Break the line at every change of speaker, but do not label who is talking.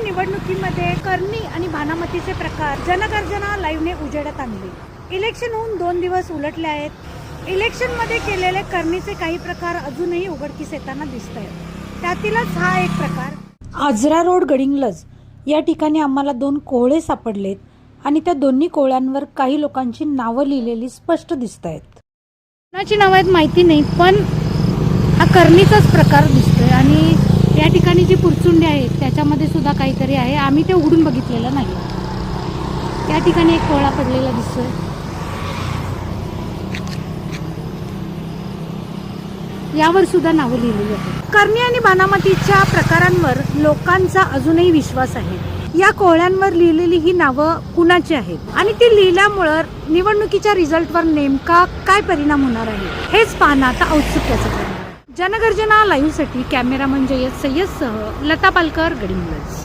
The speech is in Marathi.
निवडणुकीमध्ये करणी आणि भानामतीचे प्रकार जनगर्जना लाईव्हने उजेडात आणले। इलेक्शन होऊन 2 दिवस उलटले आहेत। इलेक्शनमध्ये केलेले करणीचे काही प्रकार अजूनही उघडकीस येताना दिसत आहेत। त्यातीलच हा एक प्रकार आजरा रोड गडिंग्लज या ठिकाणी आम्हाला 2 कोहळे सापडलेत आणि त्या दोन्ही कोहळ्यांवर काही लोकांची नावं लिहिलेली स्पष्ट दिसत आहेत। कोणाची नावं आहेत माहिती नाही, पण हा करणीचाच प्रकार दिसतोय आणि या ठिकाणी जी पुरचुंडी आहेत त्याच्यामध्ये सुद्धा काहीतरी आहे। आम्ही ते उघडून बघितलेलं नाही। या ठिकाणी एक कोहळा पडलेला दिसतोय। यावर सुद्धा नावं लिहिलेली आहेत। करणी आणि भानामतीच्या प्रकारांवर लोकांचा अजूनही विश्वास आहे। या कोहळ्यांवर लिहिलेली ही नावं कुणाची आहेत आणि ती लिहिल्यामुळे निवडणुकीच्या रिझल्टवर नेमका काय परिणाम होणार आहे हेच पाहणं आता औत्सुक्याचं ठरणार आहे। जनगर्जना लाईव्हसाठी कॅमेरामन जयद सय्यदसह लता पालकर, गडिंग्लज।